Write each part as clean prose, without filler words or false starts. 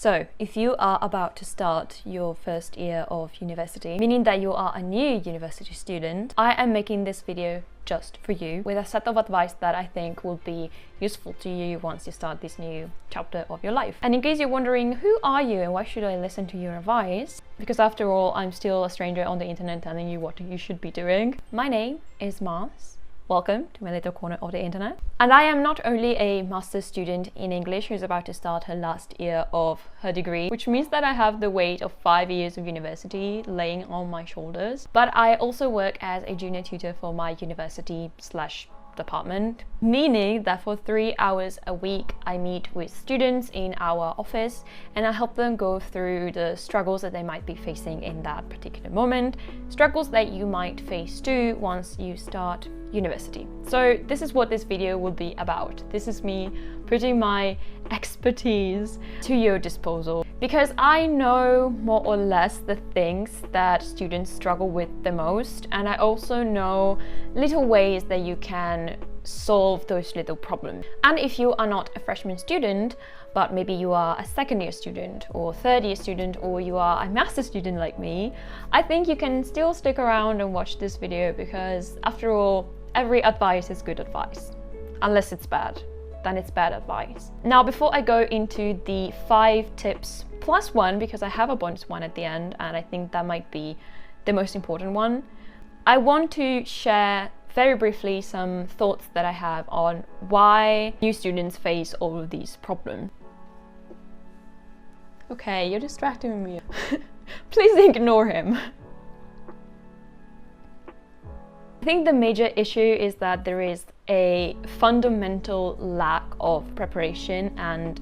So, if you are about to start your first year of university, meaning that you are a new university student, I am making this video just for you with a set of advice that I think will be useful to you once you start this new chapter of your life. And in case you're wondering, who are you and why should I listen to your advice? Because after all, I'm still a stranger on the internet telling you what you should be doing. My name is Mars. Welcome to my little corner of the internet. And I am not only a master's student in English who's about to start her last year of her degree, which means that I have the weight of 5 years of university laying on my shoulders, but I also work as a junior tutor for my university/department, meaning that for 3 hours a week I meet with students in our office and I help them go through the struggles that they might be facing in that particular moment, struggles that you might face too once you start university. So this is what this video will be about. This is me putting my expertise to your disposal because I know more or less the things that students struggle with the most, and I also know little ways that you can solve those little problems. And if you are not a freshman student, but maybe you are a second year student or third year student, or you are a master's student like me, I think you can still stick around and watch this video because after all, every advice is good advice. Unless it's bad, then it's bad advice. Now, before I go into the 5 tips plus one, because I have a bonus one at the end, and I think that might be the most important one, I want to share very briefly some thoughts that I have on why new students face all of these problems. Okay, you're distracting me. Please ignore him. I think the major issue is that there is a fundamental lack of preparation, and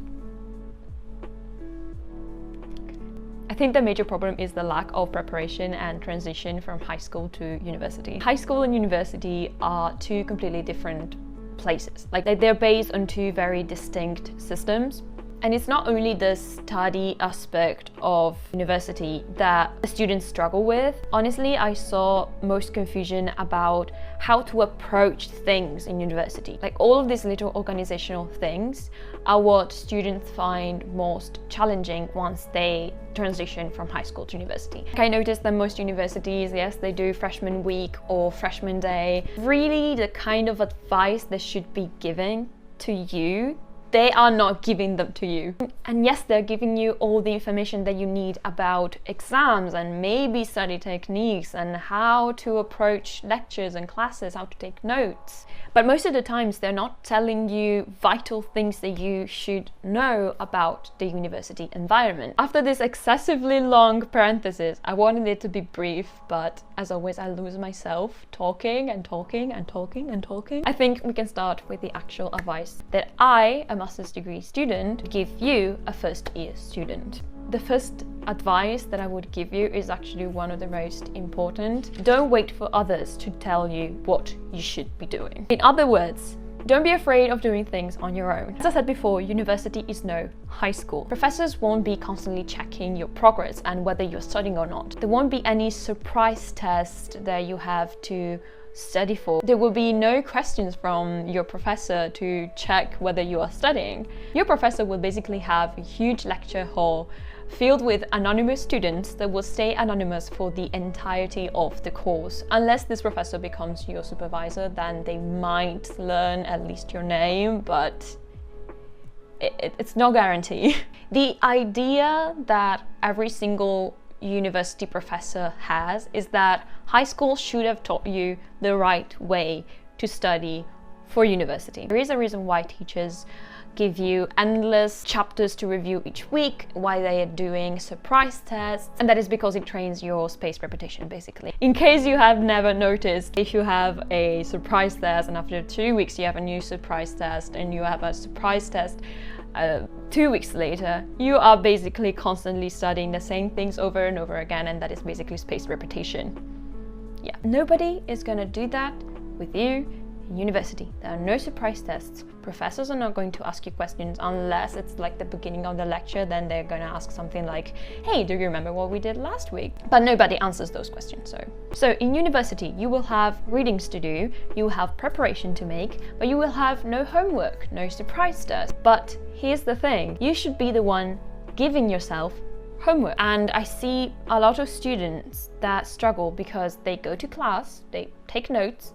I think the major problem is the lack of preparation and transition from high school to university. High school and university are two completely different places. Like they're based on two very distinct systems. And it's not only the study aspect of university that the students struggle with. Honestly, I saw most confusion about how to approach things in university. Like all of these little organizational things are what students find most challenging once they transition from high school to university. Like I noticed that most universities, yes, they do freshman week or freshman day. Really, the kind of advice they should be giving to you, they are not giving them to you. And yes, they're giving you all the information that you need about exams and maybe study techniques and how to approach lectures and classes, how to take notes. But most of the times they're not telling you vital things that you should know about the university environment. After this excessively long parenthesis, I wanted it to be brief, but as always, I lose myself talking and talking and talking and talking. I think we can start with the actual advice that I, a master's degree student, give you, a first year student. The first advice that I would give you is actually one of the most important. Don't wait for others to tell you what you should be doing. In other words, don't be afraid of doing things on your own. As I said before, university is no high school. Professors won't be constantly checking your progress and whether you're studying or not. There won't be any surprise test that you have to study for. There will be no questions from your professor to check whether you are studying. Your professor will basically have a huge lecture hall filled with anonymous students that will stay anonymous for the entirety of the course. Unless this professor becomes your supervisor, then they might learn at least your name, but it's no guarantee. The idea that every single university professor has is that high school should have taught you the right way to study for university. There is a reason why teachers give you endless chapters to review each week, why they are doing surprise tests, and that is because it trains your spaced repetition, basically. In case you have never noticed, if you have a surprise test and after 2 weeks you have a new surprise test and you have a surprise test 2 weeks later, you are basically constantly studying the same things over and over again, and that is basically spaced repetition. Yeah, nobody is gonna do that with you in university. There are no surprise tests. Professors are not going to ask you questions unless it's like the beginning of the lecture, then they're going to ask something like, hey, do you remember what we did last week? But nobody answers those questions. So in university, you will have readings to do, you will have preparation to make, but you will have no homework, no surprise test. But here's the thing, you should be the one giving yourself homework. And I see a lot of students that struggle because they go to class, they take notes,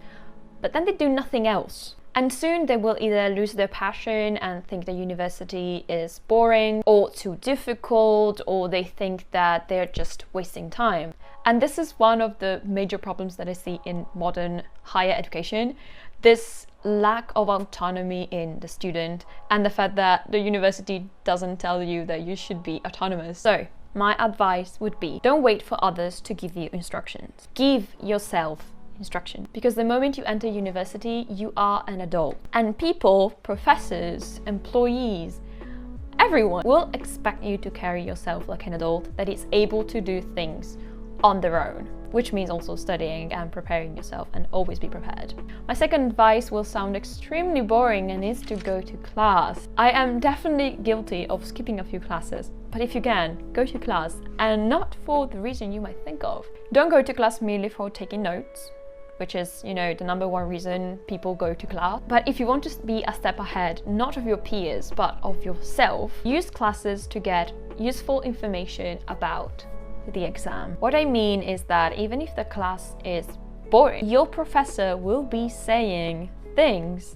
but then they do nothing else. And soon they will either lose their passion and think that university is boring or too difficult, or they think that they're just wasting time. And this is one of the major problems that I see in modern higher education. This lack of autonomy in the student and the fact that the university doesn't tell you that you should be autonomous. So my advice would be, don't wait for others to give you instructions. Give yourself instruction, because the moment you enter university, you are an adult, and people, professors, employees, everyone will expect you to carry yourself like an adult that is able to do things on their own, which means also studying and preparing yourself, and always be prepared. My second advice will sound extremely boring and is to go to class. I am definitely guilty of skipping a few classes, but if you can, go to class, and not for the reason you might think of. Don't go to class merely for taking notes, which is, the number one reason people go to class. But if you want to be a step ahead, not of your peers, but of yourself, use classes to get useful information about the exam. What I mean is that even if the class is boring, your professor will be saying things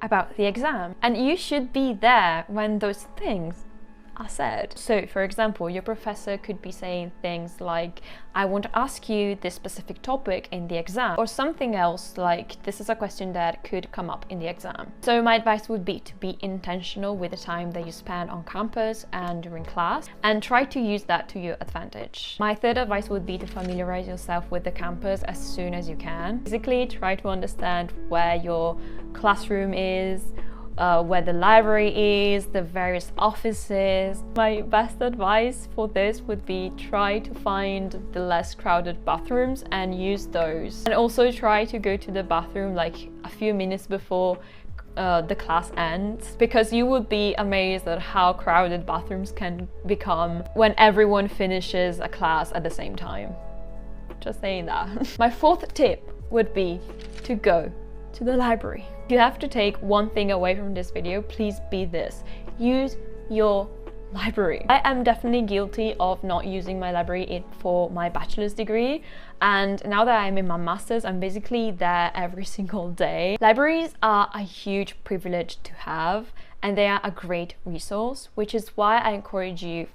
about the exam, and you should be there when those things are said. So for example, your professor could be saying things like, I want to ask you this specific topic in the exam, or something else like, this is a question that could come up in the exam. So my advice would be to be intentional with the time that you spend on campus and during class, and try to use that to your advantage. My third advice would be to familiarize yourself with the campus as soon as you can. Basically, try to understand where your classroom is, where the library is, the various offices. My best advice for this would be try to find the less crowded bathrooms and use those. And also try to go to the bathroom like a few minutes before the class ends, because you would be amazed at how crowded bathrooms can become when everyone finishes a class at the same time. Just saying that. My fourth tip would be to go to the library. If you have to take one thing away from this video, please be this: use your library. I am definitely guilty of not using my library for my bachelor's degree, and now that I'm in my master's, I'm basically there every single day. Libraries are a huge privilege to have, and they are a great resource, which is why I encourage you,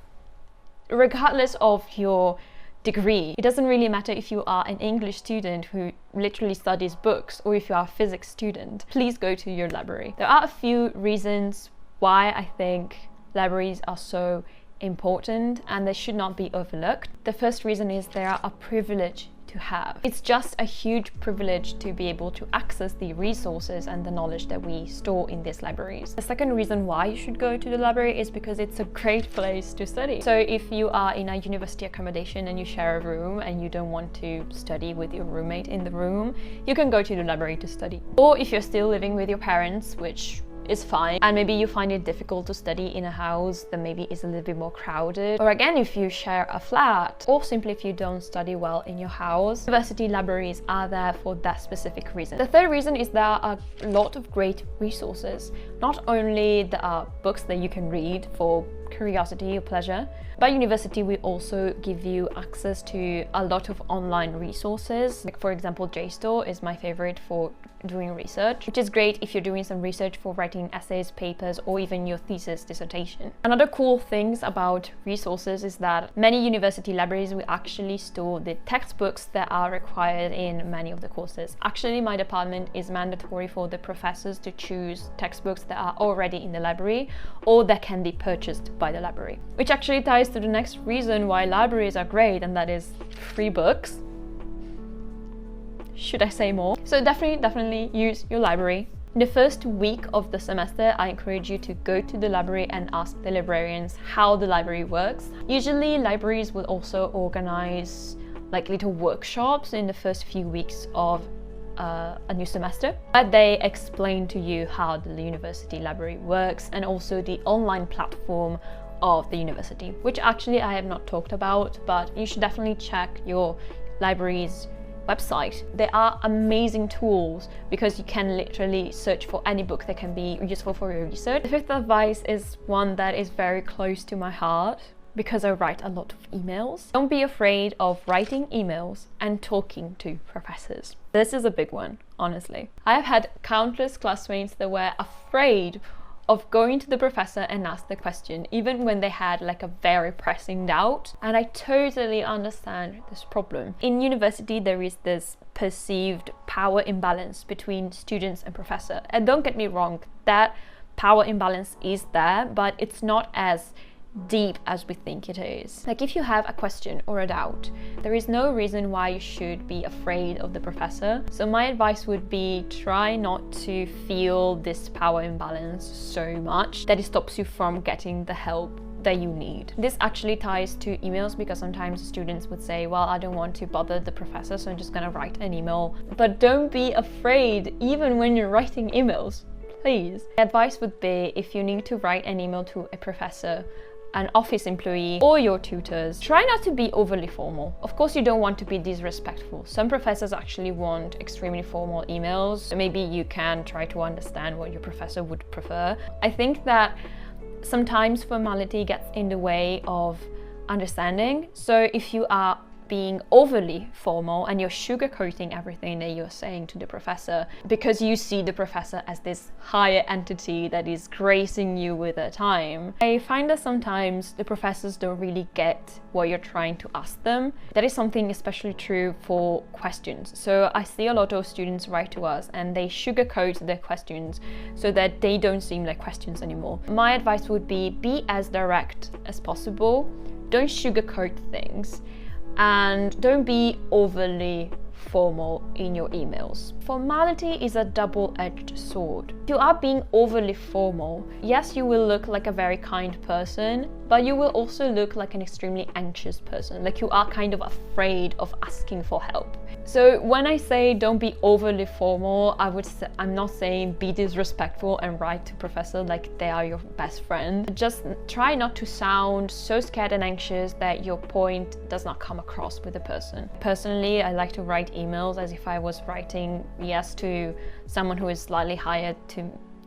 regardless of your degree. It doesn't really matter if you are an English student who literally studies books, or if you are a physics student. Please go to your library. There are a few reasons why I think libraries are so important and they should not be overlooked. The first reason is they are a privilege to have. It's just a huge privilege to be able to access the resources and the knowledge that we store in these libraries. The second reason why you should go to the library is because it's a great place to study. So if you are in a university accommodation and you share a room and you don't want to study with your roommate in the room, you can go to the library to study. Or if you're still living with your parents, which is fine, and maybe you find it difficult to study in a house that maybe is a little bit more crowded, or again if you share a flat, or simply if you don't study well in your house, university libraries are there for that specific reason. The third reason is there are a lot of great resources. Not only there are books that you can read for curiosity or pleasure, but university will also give you access to a lot of online resources. Like for example, JSTOR is my favorite for doing research, which is great if you're doing some research for writing essays, papers, or even your thesis dissertation. Another cool things about resources is that many university libraries will actually store the textbooks that are required in many of the courses. Actually, my department is mandatory for the professors to choose textbooks that are already in the library or that can be purchased by the library. Which actually ties to the next reason why libraries are great, and that is free books. Should I say more? So definitely use your library. In the first week of the semester, I encourage you to go to the library and ask the librarians how the library works. Usually libraries will also organize like little workshops in the first few weeks of a new semester, but they explain to you how the university library works, and also the online platform of the university, which actually I have not talked about, but you should definitely check your library's website. They are amazing tools because you can literally search for any book that can be useful for your research. The fifth advice is one that is very close to my heart because I write a lot of emails. Don't be afraid of writing emails and talking to professors. This is a big one, honestly. I have had countless classmates that were afraid of going to the professor and ask the question, even when they had like a very pressing doubt. And I totally understand this problem. In university, there is this perceived power imbalance between students and professor. And don't get me wrong, that power imbalance is there, but it's not as deep as we think it is. Like if you have a question or a doubt, there is no reason why you should be afraid of the professor. So my advice would be try not to feel this power imbalance so much that it stops you from getting the help that you need. This actually ties to emails because sometimes students would say, well, I don't want to bother the professor, so I'm just gonna write an email. But don't be afraid even when you're writing emails, please. My advice would be, if you need to write an email to a professor, an office employee, or your tutors, try not to be overly formal. Of course, you don't want to be disrespectful. Some professors actually want extremely formal emails. Maybe you can try to understand what your professor would prefer. I think that sometimes formality gets in the way of understanding. So if you are being overly formal and you're sugarcoating everything that you're saying to the professor because you see the professor as this higher entity that is gracing you with their time, I find that sometimes the professors don't really get what you're trying to ask them. That is something especially true for questions. So I see a lot of students write to us and they sugarcoat their questions so that they don't seem like questions anymore. My advice would be as direct as possible. Don't sugarcoat things. And don't be overly formal in your emails. Formality is a double-edged sword. If you are being overly formal, yes, you will look like a very kind person, but you will also look like an extremely anxious person, like you are kind of afraid of asking for help. So when I say don't be overly formal, I'm not saying be disrespectful and write to professor like they are your best friend. Just try not to sound so scared and anxious that your point does not come across with the person. Personally, I like to write emails as if I was writing, yes, to someone who is slightly higher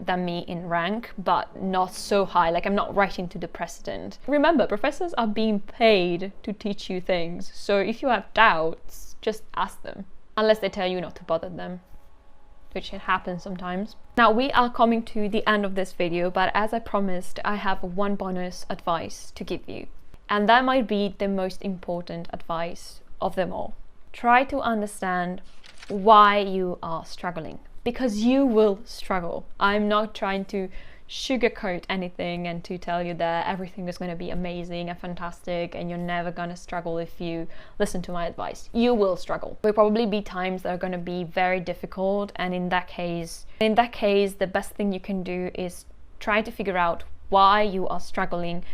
than me in rank, but not so high, like I'm not writing to the president. Remember, professors are being paid to teach you things, so if you have doubts, just ask them, unless they tell you not to bother them, which it happens sometimes. Now we are coming to the end of this video, but as I promised, I have one bonus advice to give you, and that might be the most important advice of them all. Try to understand why you are struggling, because you will struggle. I'm not trying to sugarcoat anything and to tell you that everything is going to be amazing and fantastic and you're never going to struggle if you listen to my advice. You will struggle. There will probably be times that are going to be very difficult, and in that case, the best thing you can do is try to figure out why you are struggling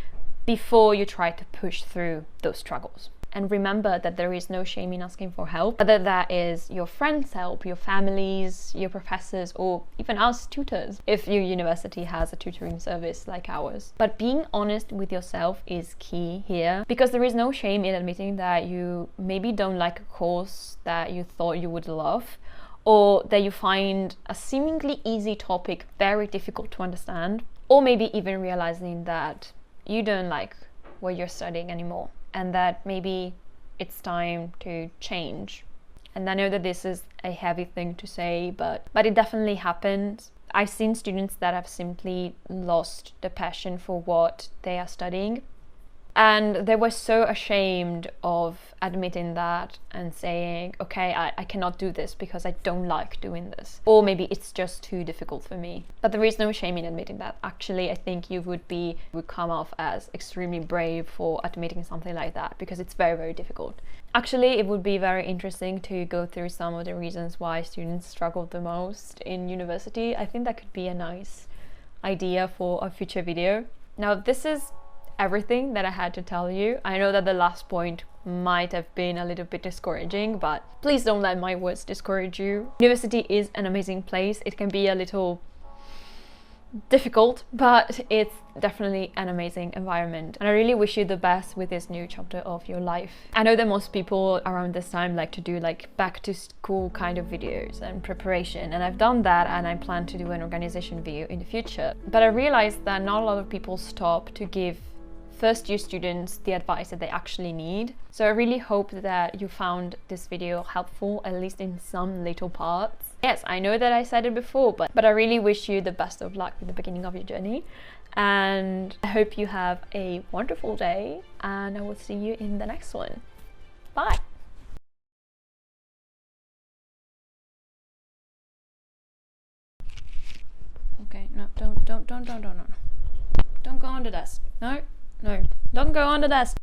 before you try to push through those struggles. And remember that there is no shame in asking for help, whether that is your friends' help, your families, your professors, or even us tutors, if your university has a tutoring service like ours. But being honest with yourself is key here, because there is no shame in admitting that you maybe don't like a course that you thought you would love, or that you find a seemingly easy topic very difficult to understand, or maybe even realizing that you don't like what you're studying anymore, and that maybe it's time to change. And I know that this is a heavy thing to say, but it definitely happens. I've seen students that have simply lost the passion for what they are studying, and they were so ashamed of admitting that and saying, okay, I cannot do this because I don't like doing this, or maybe it's just too difficult for me. But there is no shame in admitting that. Actually, I think you would come off as extremely brave for admitting something like that, because it's very, very difficult. Actually, it would be very interesting to go through some of the reasons why students struggle the most in university. I think that could be a nice idea for a future video. Now, this is everything that I had to tell you. I know that the last point might have been a little bit discouraging, but please don't let my words discourage you. University is an amazing place. It can be a little difficult, but it's definitely an amazing environment, and I really wish you the best with this new chapter of your life. I know that most people around this time like to do like back to school kind of videos and preparation, and I've done that, and I plan to do an organization video in the future, but I realized that not a lot of people stop to give first year students the advice that they actually need. So I really hope that you found this video helpful, at least in some little parts. Yes, I know that I said it before, but I really wish you the best of luck with the beginning of your journey, and I hope you have a wonderful day, and I will see you in the next one. Bye! Okay, no, don't go on the desk. No, don't go on the desk.